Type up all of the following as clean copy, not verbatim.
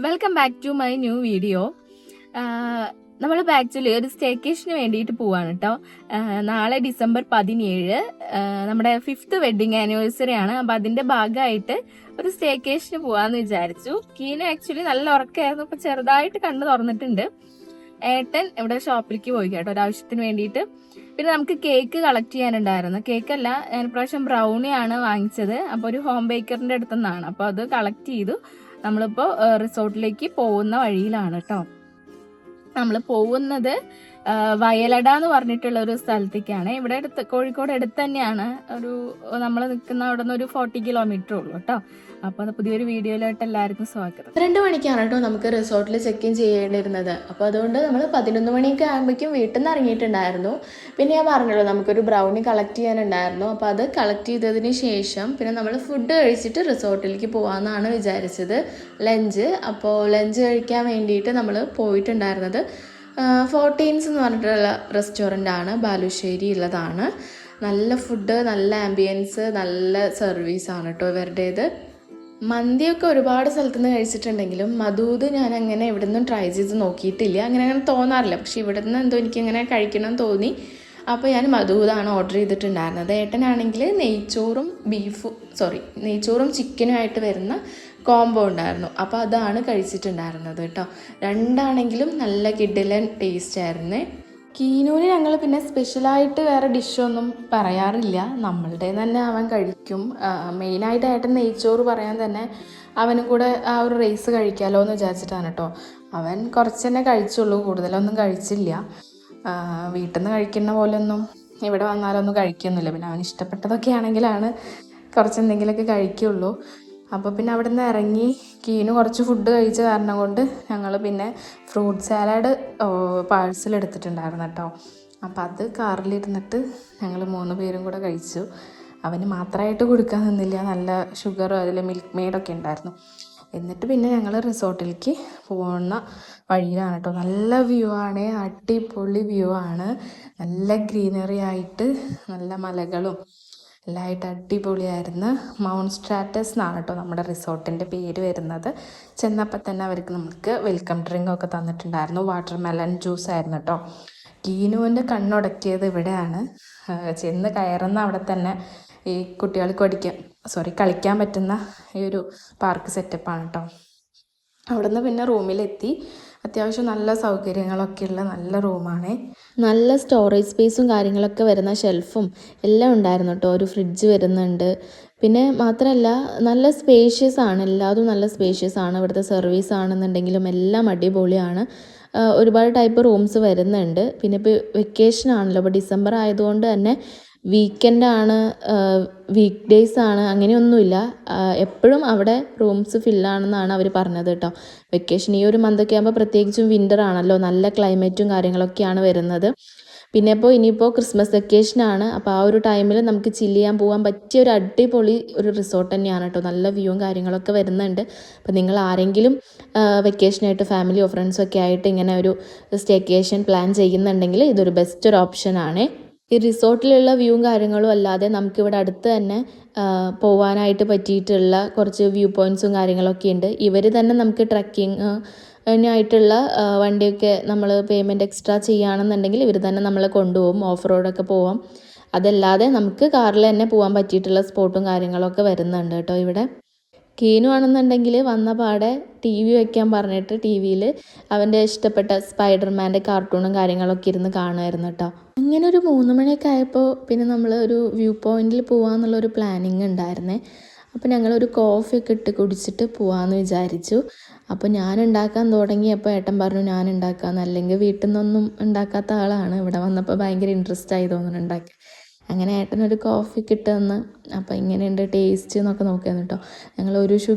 Welcome back to my new video. നമ്മൾ actually ഒരു സ്റ്റേക്കേഷന് വേണ്ടിയിട്ട് പോവാണ് കേട്ടോ. നാളെ ഡിസംബർ 17 നമ്മുടെ 5th വെഡിങ് ആനിവേഴ്സറി ആണ്. അപ്പം അതിന്റെ ഭാഗമായിട്ട് ഒരു സ്റ്റേക്കേഷന് പോവാന്ന് വിചാരിച്ചു. കീന ആക്ച്വലി നല്ല ഉറക്കമായിരുന്നു, ഇപ്പൊ ചെറുതായിട്ട് കണ്ണു തുറന്നിട്ടുണ്ട്. ഏട്ടൻ ഇവിടെ ഷോപ്പിലേക്ക് പോയി കേട്ടോ ഒരാവശ്യത്തിന് വേണ്ടിയിട്ട്. പിന്നെ നമുക്ക് കേക്ക് കളക്ട് ചെയ്യാനുണ്ടായിരുന്നു. കേക്കല്ല, ഞാൻ പ്രാവശ്യം ബ്രൗണിയാണ് വാങ്ങിച്ചത്. അപ്പോൾ ഒരു ഹോം ബേക്കറിന്റെ അടുത്തുനിന്നാണ്. അപ്പോൾ അത് കളക്ട് ചെയ്തു. നമ്മളിപ്പോൾ റിസോർട്ടിലേക്ക് പോകുന്ന വഴിയിലാണ് കേട്ടോ. നമ്മൾ പോകുന്നത് വയലട എന്ന് പറഞ്ഞിട്ടുള്ള ഒരു സ്ഥലത്തേക്കാണ്. ഇവിടെ അടുത്ത് കോഴിക്കോട് അടുത്ത് തന്നെയാണ്. നമ്മൾ നിൽക്കുന്ന അവിടെ നിന്ന് ഒരു 40 കിലോമീറ്റർ ഉള്ളൂ കേട്ടോ. അപ്പോൾ അത് പുതിയൊരു വീഡിയോയിലായിട്ട് എല്ലാവർക്കും സ്വാഗതം. 2 മണിക്കാണ് കേട്ടോ നമുക്ക് റിസോർട്ടിൽ ചെക്ക് ഇൻ ചെയ്യേണ്ടിയിരുന്നത്. അപ്പോൾ അതുകൊണ്ട് നമ്മൾ 11 മണിയൊക്കെ ആകുമ്പോഴേക്കും വീട്ടിൽ നിന്ന് ഇറങ്ങിയിട്ടുണ്ടായിരുന്നു. പിന്നെ ഞാൻ പറഞ്ഞല്ലോ നമുക്കൊരു ബ്രൗണി കളക്ട് ചെയ്യാനുണ്ടായിരുന്നു. അപ്പോൾ അത് കളക്ട് ചെയ്തതിന് ശേഷം പിന്നെ നമ്മൾ ഫുഡ് കഴിച്ചിട്ട് റിസോർട്ടിലേക്ക് പോകാമെന്നാണ് വിചാരിച്ചത്. അപ്പോൾ ലഞ്ച് കഴിക്കാൻ വേണ്ടിയിട്ട് നമ്മൾ പോയിട്ടുണ്ടായിരുന്നത് ഫോർട്ടീൻസ് എന്ന് പറഞ്ഞിട്ടുള്ള റെസ്റ്റോറൻ്റ് ആണ്. ബാലുശ്ശേരി ഉള്ളതാണ്. നല്ല ഫുഡ്, നല്ല ആംബിയൻസ്, നല്ല സർവീസാണ് കേട്ടോ ഇവരുടേത്. മന്തിയൊക്കെ ഒരുപാട് സ്ഥലത്തുനിന്ന് കഴിച്ചിട്ടുണ്ടെങ്കിലും മധൂത് ഞാൻ അങ്ങനെ ഇവിടെ നിന്നും ട്രൈ ചെയ്ത് നോക്കിയിട്ടില്ല. അങ്ങനെ തോന്നാറില്ല. പക്ഷെ ഇവിടെ നിന്ന് എന്തോ എനിക്കിങ്ങനെ കഴിക്കണം തോന്നി. അപ്പോൾ ഞാൻ മധൂതാണ് ഓർഡർ ചെയ്തിട്ടുണ്ടായിരുന്നത്. ഏട്ടനാണെങ്കിൽ നെയ്ച്ചോറും ചിക്കനുമായിട്ട് വരുന്ന കോംബോ ഉണ്ടായിരുന്നു. അപ്പോൾ അതാണ് കഴിച്ചിട്ടുണ്ടായിരുന്നത് കേട്ടോ. രണ്ടാണെങ്കിലും നല്ല കിടിലൻ ടേസ്റ്റ് ആയിരുന്നു. കീനൂന് ഞങ്ങൾ പിന്നെ സ്പെഷ്യലായിട്ട് വേറെ ഡിഷൊന്നും പറയാറില്ല. നമ്മളുടെ തന്നെ അവൻ കഴിക്കും. മെയിനായിട്ട് ഏട്ടൻ നെയ്ച്ചോറ് പറയാൻ തന്നെ അവനും കൂടെ ആ ഒരു റൈസ് കഴിക്കാമല്ലോ എന്ന് വിചാരിച്ചിട്ടാണ് കേട്ടോ. അവൻ കുറച്ച് തന്നെ കഴിച്ചുള്ളൂ, കൂടുതലൊന്നും കഴിച്ചില്ല. വീട്ടിൽ നിന്ന് കഴിക്കുന്ന പോലെയൊന്നും ഇവിടെ വന്നാലൊന്നും കഴിക്കൊന്നുമില്ല. പിന്നെ അവൻ ഇഷ്ടപ്പെട്ടതൊക്കെ ആണെങ്കിലാണ് കുറച്ച് എന്തെങ്കിലുമൊക്കെ കഴിക്കുള്ളൂ. അപ്പോൾ പിന്നെ അവിടെ നിന്ന് ഇറങ്ങി കീന് കുറച്ച് ഫുഡ് കഴിച്ച കാരണം കൊണ്ട് ഞങ്ങൾ പിന്നെ ഫ്രൂട്ട് സാലഡ് പാഴ്സൽ എടുത്തിട്ടുണ്ടായിരുന്നു കേട്ടോ. അപ്പോൾ അത് കാറിലിരുന്നിട്ട് ഞങ്ങൾ 3 പേരും കൂടെ കഴിച്ചു. അവന് മാത്രമായിട്ട് കൊടുക്കാൻ നിന്നില്ല. നല്ല ഷുഗറും അതിൽ മിൽക്ക് മെയ്ഡൊക്കെ ഉണ്ടായിരുന്നു. എന്നിട്ട് പിന്നെ ഞങ്ങൾ റിസോർട്ടിലേക്ക് പോകുന്ന വഴിയിലാണ് കേട്ടോ. നല്ല വ്യൂ ആണ്, അടിപൊളി വ്യൂ ആണ്. നല്ല ഗ്രീനറി ആയിട്ട് നല്ല മലകളും എല്ലായിട്ട് അടിപൊളിയായിരുന്നു. മൗണ്ട് സ്ട്രാറ്റസ് എന്നാണ് കേട്ടോ നമ്മുടെ റിസോർട്ടിൻ്റെ പേര് വരുന്നത്. ചെന്നപ്പോൾ തന്നെ നമുക്ക് വെൽക്കം ഡ്രിങ്ക് ഒക്കെ തന്നിട്ടുണ്ടായിരുന്നു. വാട്ടർ മെലൺ ജ്യൂസ് ആയിരുന്നു കേട്ടോ. കീനുവിൻ്റെ കണ്ണുടക്കിയത് ഇവിടെയാണ്. ചെന്ന് കയറുന്ന അവിടെ തന്നെ ഈ കുട്ടികൾക്ക് കളിക്കാൻ പറ്റുന്ന ഈ ഒരു പാർക്ക് സെറ്റപ്പാണ് കേട്ടോ. അവിടെ നിന്ന് പിന്നെ റൂമിലെത്തി. അത്യാവശ്യം നല്ല സൗകര്യങ്ങളൊക്കെയുള്ള നല്ല റൂമാണ്. നല്ല സ്റ്റോറേജ് സ്പേസും കാര്യങ്ങളൊക്കെ വരുന്ന ഷെൽഫും എല്ലാം ഉണ്ടായിരുന്നു കേട്ടോ. ഒരു ഫ്രിഡ്ജ് വരുന്നുണ്ട്. പിന്നെ മാത്രമല്ല നല്ല സ്പേഷ്യസ് ആണ്, എല്ലാതും നല്ല സ്പേഷ്യസ് ആണ്. ഇവിടുത്തെ സർവീസ് ആണെന്നുണ്ടെങ്കിലും എല്ലാം അടിപൊളിയാണ്. ഒരുപാട് ടൈപ്പ് റൂംസ് വരുന്നുണ്ട്. പിന്നെ ഇപ്പോൾ വെക്കേഷൻ ആണല്ലോ, ഇപ്പോൾ ഡിസംബർ ആയതുകൊണ്ട് തന്നെ വീക്കെൻഡാണ്, വീക്ക് ഡേയ്സ് ആണ്, അങ്ങനെയൊന്നുമില്ല. എപ്പോഴും അവിടെ റൂംസ് ഫില്ലാണെന്നാണ് അവർ പറഞ്ഞത് കേട്ടോ. വെക്കേഷൻ ഈ ഒരു മന്തൊക്കെ ആകുമ്പോൾ പ്രത്യേകിച്ചും വിൻ്റർ ആണല്ലോ, നല്ല ക്ലൈമറ്റും കാര്യങ്ങളൊക്കെയാണ് വരുന്നത്. പിന്നെ ഇനിയിപ്പോൾ ക്രിസ്മസ് വെക്കേഷനാണ്. അപ്പോൾ ആ ഒരു ടൈമിൽ നമുക്ക് ചില്ല് ചെയ്യാൻ പോകാൻ പറ്റിയ ഒരു അടിപൊളി ഒരു റിസോർട്ട് തന്നെയാണ് കേട്ടോ. നല്ല വ്യൂവും കാര്യങ്ങളൊക്കെ വരുന്നുണ്ട്. അപ്പോൾ നിങ്ങൾ ആരെങ്കിലും വെക്കേഷനായിട്ട് ഫാമിലിയോ ഫ്രണ്ട്സോ ഒക്കെ ആയിട്ട് ഇങ്ങനെ ഒരു സ്റ്റേക്കേഷൻ പ്ലാൻ ചെയ്യുന്നുണ്ടെങ്കിൽ ഇതൊരു ബെസ്റ്റ് ഒരു ഓപ്ഷനാണ്. ഈ റിസോർട്ടിലുള്ള വ്യൂവും കാര്യങ്ങളും അല്ലാതെ നമുക്കിവിടെ അടുത്ത് തന്നെ പോകാനായിട്ട് പറ്റിയിട്ടുള്ള കുറച്ച് വ്യൂ പോയിൻറ്റ്സും കാര്യങ്ങളൊക്കെ ഉണ്ട്. ഇവർ തന്നെ നമുക്ക് ട്രക്കിങ്ങിനായിട്ടുള്ള വണ്ടിയൊക്കെ നമ്മൾ പേയ്മെൻറ്റ് എക്സ്ട്രാ ചെയ്യുകയാണെന്നുണ്ടെങ്കിൽ ഇവർ തന്നെ നമ്മളെ കൊണ്ടുപോകും. ഓഫ് റോഡൊക്കെ പോവാം. അതല്ലാതെ നമുക്ക് കാറിൽ തന്നെ പോകാൻ പറ്റിയിട്ടുള്ള സ്പോട്ടും കാര്യങ്ങളൊക്കെ വരുന്നുണ്ട് കേട്ടോ ഇവിടെ. കീനു ആണെന്നുണ്ടെങ്കിൽ വന്ന പാടെ TV വയ്ക്കാൻ പറഞ്ഞിട്ട് TV-യിൽ അവൻ്റെ ഇഷ്ടപ്പെട്ട സ്പൈഡർമാൻ്റെ കാർട്ടൂണും കാര്യങ്ങളൊക്കെ ഇരുന്ന് കാണുമായിരുന്നു കേട്ടോ. അങ്ങനെ ഒരു 3 മണിയൊക്കെ ആയപ്പോൾ പിന്നെ നമ്മൾ ഒരു വ്യൂ പോയിന്റിൽ പോകാമെന്നുള്ളൊരു പ്ലാനിങ് ഉണ്ടായിരുന്നേ. അപ്പോൾ ഞങ്ങളൊരു കോഫിയൊക്കെ ഇട്ട് കുടിച്ചിട്ട് പോകാമെന്ന് വിചാരിച്ചു. അപ്പോൾ ഞാൻ ഉണ്ടാക്കാൻ തുടങ്ങിയപ്പോൾ ഏട്ടൻ പറഞ്ഞു ഞാൻ ഉണ്ടാക്കാമെന്ന്. അല്ലെങ്കിൽ വീട്ടിൽ നിന്നൊന്നും ഉണ്ടാക്കാത്ത ആളാണ്. ഇവിടെ വന്നപ്പോൾ ഭയങ്കര ഇൻട്രസ്റ്റ് ആയി തോന്നുന്നു ഉണ്ടാക്കാൻ. അങ്ങനെ ഏട്ടനൊരു കോഫി കിട്ടുമെന്ന്. അപ്പോൾ ഇങ്ങനെയുണ്ട് ടേസ്റ്റ് എന്നൊക്കെ നോക്കിയായിരുന്നു കേട്ടോ. ഞങ്ങൾ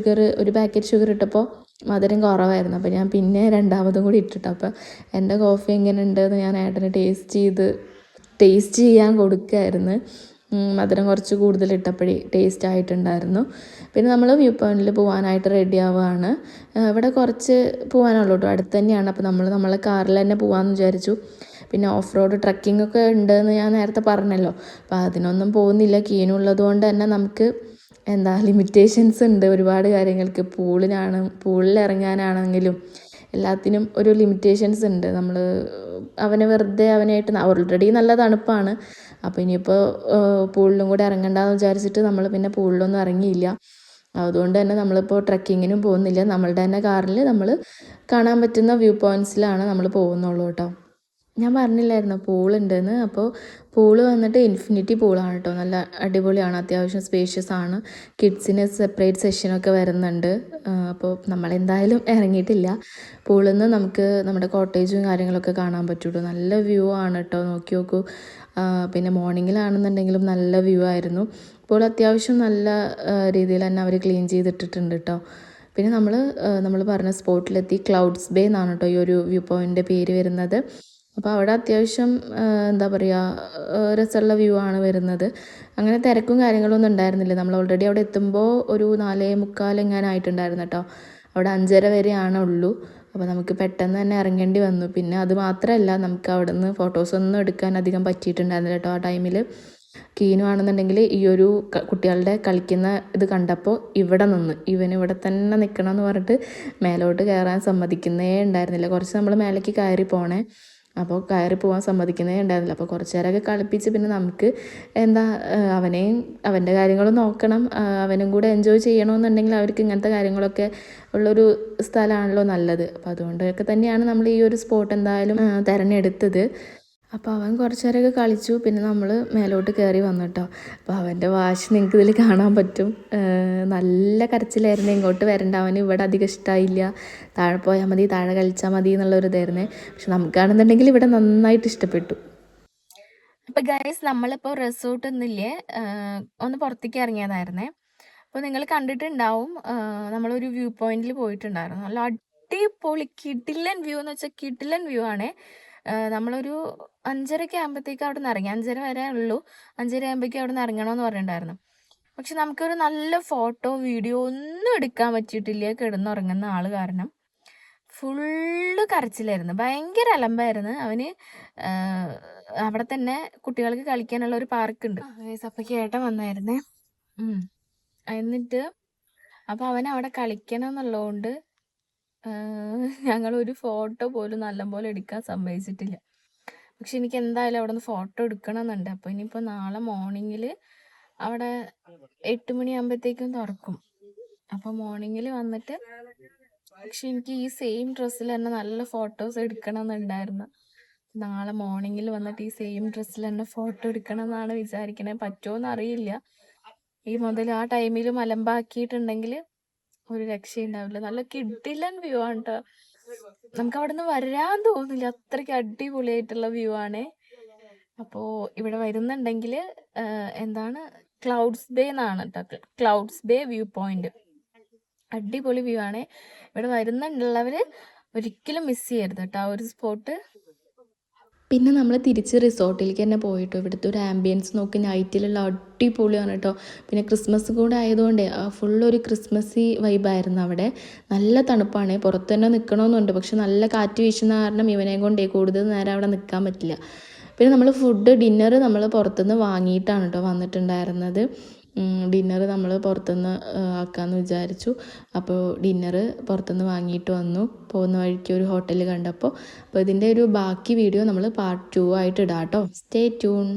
ഒരു പാക്കറ്റ് ഷുഗർ ഇട്ടപ്പോൾ മധുരം കുറവായിരുന്നു. അപ്പോൾ ഞാൻ പിന്നെ 2ാമതും കൂടി ഇട്ടിട്ടു. അപ്പോൾ എൻ്റെ കോഫി എങ്ങനെ ഉണ്ടെന്ന് ഞാൻ ഏട്ടന് ടേസ്റ്റ് ചെയ്യാൻ കൊടുക്കുമായിരുന്നു. മധുരം കുറച്ച് കൂടുതൽ ഇട്ടപ്പോഴേ ടേസ്റ്റ് ആയിട്ടുണ്ടായിരുന്നു. പിന്നെ നമ്മൾ വ്യൂ പോയിന്റിൽ പോകാനായിട്ട് റെഡി ആവുകയാണ്. ഇവിടെ കുറച്ച് പോകാനുള്ളൂ കേട്ടോ, അടുത്ത് തന്നെയാണ്. അപ്പോൾ നമ്മളെ കാറിൽ തന്നെ പോകാമെന്ന് വിചാരിച്ചു. പിന്നെ ഓഫ് റോഡ് ട്രക്കിംഗ് ഒക്കെ ഉണ്ടെന്ന് ഞാൻ നേരത്തെ പറഞ്ഞല്ലോ. അപ്പോൾ അതിനൊന്നും പോകുന്നില്ല. കീനുള്ളത് കൊണ്ട് തന്നെ നമുക്ക് എന്താ ലിമിറ്റേഷൻസ് ഉണ്ട് ഒരുപാട് കാര്യങ്ങൾക്ക്. പൂളിൽ ഇറങ്ങാനാണെങ്കിലും എല്ലാത്തിനും ഒരു ലിമിറ്റേഷൻസ് ഉണ്ട്. നമ്മൾ അവനായിട്ട് ഓൾറെഡി നല്ല തണുപ്പാണ്. അപ്പോൾ ഇനിയിപ്പോൾ പൂളിലും കൂടെ ഇറങ്ങണ്ടെന്ന് വിചാരിച്ചിട്ട് നമ്മൾ പിന്നെ പൂളിലൊന്നും ഇറങ്ങിയില്ല. അതുകൊണ്ട് തന്നെ നമ്മളിപ്പോൾ ട്രക്കിങ്ങിനും പോകുന്നില്ല. നമ്മളുടെ തന്നെ കാറിൽ നമ്മൾ കാണാൻ പറ്റുന്ന വ്യൂ പോയിൻറ്റ്സിലാണ് നമ്മൾ പോകുന്നുള്ളൂ കേട്ടോ. ഞാൻ പറഞ്ഞില്ലായിരുന്നു പൂളുണ്ടെന്ന്. അപ്പോൾ പൂള് വന്നിട്ട് ഇൻഫിനിറ്റി പൂളാണ് കേട്ടോ. നല്ല അടിപൊളിയാണ്, അത്യാവശ്യം സ്പേഷ്യസ് ആണ്. കിഡ്സിന് സെപ്പറേറ്റ് സെഷനൊക്കെ വരുന്നുണ്ട്. അപ്പോൾ നമ്മളെന്തായാലും ഇറങ്ങിയിട്ടില്ല. പൂളിൽ നിന്ന് നമുക്ക് നമ്മുടെ കോട്ടേജും കാര്യങ്ങളൊക്കെ കാണാൻ പറ്റുള്ളൂ. നല്ല വ്യൂ ആണ് കേട്ടോ, നോക്കി നോക്കൂ. പിന്നെ മോർണിംഗിലാണെന്നുണ്ടെങ്കിലും നല്ല വ്യൂ ആയിരുന്നു. ഇപ്പോൾ അത്യാവശ്യം നല്ല രീതിയിൽ തന്നെ അവർ ക്ലീൻ ചെയ്തിട്ടിട്ടുണ്ട് കേട്ടോ. പിന്നെ നമ്മൾ പറഞ്ഞ സ്പോട്ടിലെത്തി. ക്ലൗഡ്സ് ബേ എന്നാണ് കേട്ടോ ഈ ഒരു വ്യൂ പോയിൻ്റിൻ്റെ പേര് വരുന്നത്. അപ്പോൾ അവിടെ അത്യാവശ്യം എന്താ പറയുക രസമുള്ള വ്യൂ ആണ് വരുന്നത്. അങ്ങനെ തിരക്കും കാര്യങ്ങളൊന്നും ഉണ്ടായിരുന്നില്ല. നമ്മൾ ഓൾറെഡി അവിടെ എത്തുമ്പോൾ ഒരു 4:45 എങ്ങാനും ആയിട്ടുണ്ടായിരുന്നു കേട്ടോ. അവിടെ 5:30 വരെയാണ് ഉള്ളൂ. അപ്പോൾ നമുക്ക് പെട്ടെന്ന് തന്നെ ഇറങ്ങേണ്ടി വന്നു. പിന്നെ അത് മാത്രമല്ല, നമുക്ക് അവിടെ നിന്ന് ഫോട്ടോസൊന്നും എടുക്കാൻ അധികം പറ്റിയിട്ടുണ്ടായിരുന്നില്ല കേട്ടോ ആ ടൈമിൽ. കീനു ആണെന്നുണ്ടെങ്കിൽ ഈ ഒരു കുട്ടികളുടെ കളിക്കുന്ന ഇത് കണ്ടപ്പോൾ ഇവനിവിടെ തന്നെ നിൽക്കണം എന്ന് പറഞ്ഞിട്ട് മേലോട്ട് കയറാൻ സമ്മതിക്കുന്നേ ഉണ്ടായിരുന്നില്ല. കുറച്ച് നമ്മൾ മേലേക്ക് കയറി പോണേ. അപ്പോൾ കയറി പോകാൻ സമ്മതിക്കുന്നേ ഉണ്ടായിരുന്നില്ല. അപ്പോൾ കുറച്ച് നേരമൊക്കെ കളിപ്പിച്ച് പിന്നെ നമുക്ക് അവൻ്റെ കാര്യങ്ങളും നോക്കണം. അവനും കൂടെ എൻജോയ് ചെയ്യണമെന്നുണ്ടെങ്കിൽ അവർക്ക് ഇങ്ങനത്തെ കാര്യങ്ങളൊക്കെ ഉള്ളൊരു സ്ഥലമാണല്ലോ നല്ലത്. അപ്പോൾ അതുകൊണ്ടൊക്കെ തന്നെയാണ് നമ്മൾ ഈ ഒരു സ്പോട്ട് എന്തായാലും തിരഞ്ഞെടുത്തത്. അപ്പോൾ അവൻ കുറച്ച് നേരമൊക്കെ കളിച്ചു. പിന്നെ നമ്മൾ മേലോട്ട് കയറി വന്നു കേട്ടോ. അപ്പോൾ അവൻ്റെ വാശി നിങ്ങൾക്ക് ഇതിൽ കാണാൻ പറ്റും. നല്ല കരച്ചിലായിരുന്നു, ഇങ്ങോട്ട് വരണ്ട, അവന് ഇവിടെ അധികം ഇഷ്ടമായില്ല, താഴെ പോയാൽ മതി, താഴെ കളിച്ചാൽ മതി എന്നുള്ളൊരു ഇതായിരുന്നേ. പക്ഷെ നമുക്കാണെന്നുണ്ടെങ്കിൽ ഇവിടെ നന്നായിട്ട് ഇഷ്ടപ്പെട്ടു. അപ്പോൾ ഗൈസ്, നമ്മളിപ്പോൾ റിസോർട്ട് ഒന്നില്ലേ ഒന്ന് പുറത്തേക്ക് ഇറങ്ങിയതായിരുന്നേ. അപ്പോൾ നിങ്ങൾ കണ്ടിട്ടുണ്ടാവും, നമ്മളൊരു വ്യൂ പോയിന്റിൽ പോയിട്ടുണ്ടായിരുന്നു. നല്ല അടിപൊളി കിടിലൻ വ്യൂ എന്ന് വെച്ചാൽ കിടിലൻ വ്യൂ ആണ്. നമ്മളൊരു 5:30 ആകുമ്പോഴത്തേക്ക് അവിടെ നിന്ന് ഇറങ്ങി. 5:30 വരെ ഉള്ളൂ. 5:30 ആകുമ്പോഴേക്കും അവിടെ നിന്ന് ഇറങ്ങണമെന്ന് പറഞ്ഞിട്ടുണ്ടായിരുന്നു. പക്ഷെ നമുക്കൊരു നല്ല ഫോട്ടോ വീഡിയോ ഒന്നും എടുക്കാൻ പറ്റിയിട്ടില്ല, കിടന്നുറങ്ങുന്ന ആൾ കാരണം. ഫുള്ള് കരച്ചിലായിരുന്നു, ഭയങ്കര അലമ്പായിരുന്നു. അവന് അവിടെ തന്നെ കുട്ടികൾക്ക് കളിക്കാനുള്ള ഒരു പാർക്കുണ്ട്. അപ്പക്ക് ഏട്ടൻ വന്നായിരുന്നേ. എന്നിട്ട് അപ്പോൾ അവൻ അവിടെ കളിക്കണം എന്നുള്ളതുകൊണ്ട് ഞങ്ങളൊരു ഫോട്ടോ പോലും നല്ലപോലെ എടുക്കാൻ സമ്മതിച്ചിട്ടില്ല. പക്ഷെ എനിക്ക് എന്തായാലും അവിടെ നിന്ന് ഫോട്ടോ എടുക്കണമെന്നുണ്ട്. അപ്പോൾ ഇനിയിപ്പോൾ നാളെ മോർണിംഗിൽ അവിടെ 8 മണിയാകുമ്പോഴത്തേക്കും തുറക്കും. അപ്പോൾ മോർണിംഗിൽ വന്നിട്ട്, പക്ഷെ എനിക്ക് ഈ സെയിം ഡ്രസ്സിൽ തന്നെ നല്ല ഫോട്ടോസ് എടുക്കണമെന്നുണ്ടായിരുന്നു. നാളെ മോർണിംഗിൽ വന്നിട്ട് ഈ സെയിം ഡ്രസ്സിൽ തന്നെ ഫോട്ടോ എടുക്കണം എന്നാണ് വിചാരിക്കണേ. പറ്റുമോയെന്ന് അറിയില്ല. ഈ മുതൽ ആ ടൈമിൽ മലമ്പാക്കിയിട്ടുണ്ടെങ്കിൽ ഒരു രക്ഷയുണ്ടാവില്ല. നല്ല കിടിലൻ വ്യൂ ആണ് കേട്ടോ. നമുക്ക് അവിടെ നിന്ന് വരാൻ തോന്നില്ല, അത്രയ്ക്ക് അടിപൊളിയായിട്ടുള്ള വ്യൂ ആണ്. അപ്പോൾ ഇവിടെ വരുന്നുണ്ടെങ്കിൽ എന്താണ് ക്ലൗഡ്സ് ബേ എന്നാണ് കേട്ടോ, ക്ലൗഡ്സ് ബേ വ്യൂ പോയിന്റ്. അടിപൊളി വ്യൂ ആണ്. ഇവിടെ വരുന്നുള്ളവർ ഒരിക്കലും മിസ് ചെയ്യരുത് കേട്ടോ ആ ഒരു സ്പോട്ട്. പിന്നെ നമ്മൾ തിരിച്ച് റിസോർട്ടിലേക്ക് തന്നെ പോയിട്ടോ. ഇവിടുത്തെ ഒരു ആംബിയൻസ് നോക്കി നൈറ്റിലുള്ള അടിപൊളിയാണ് കേട്ടോ. പിന്നെ ക്രിസ്മസ് കൂടെ ആയതുകൊണ്ട് ഫുള്ളൊരു ക്രിസ്മസി വൈബായിരുന്നു അവിടെ. നല്ല തണുപ്പാണ്, പുറത്ത് തന്നെ നിൽക്കണമെന്നുണ്ട്. പക്ഷെ നല്ല കാറ്റ് വീശുന്ന കാരണം ഇവനെ കൊണ്ടേ കൂടുതൽ നേരം അവിടെ നിൽക്കാൻ പറ്റില്ല. പിന്നെ നമ്മൾ ഡിന്നർ നമ്മൾ പുറത്തുനിന്ന് വാങ്ങിയിട്ടാണ് കേട്ടോ വന്നിട്ടുണ്ടായിരുന്നത്. ഡിന്നർ നമ്മൾ പുറത്തുനിന്ന് ആക്കാമെന്ന് വിചാരിച്ചു. അപ്പോൾ ഡിന്നർ പുറത്തുനിന്ന് വാങ്ങിയിട്ട് വന്നു. പോകുന്ന വഴിക്ക് ഒരു ഹോട്ടൽ കണ്ടപ്പോൾ. അപ്പോൾ ഇതിൻ്റെ ഒരു ബാക്കി വീഡിയോ നമ്മൾ പാർട്ട് 2 ആയിട്ട് ഇടാം കേട്ടോ. Stay tune.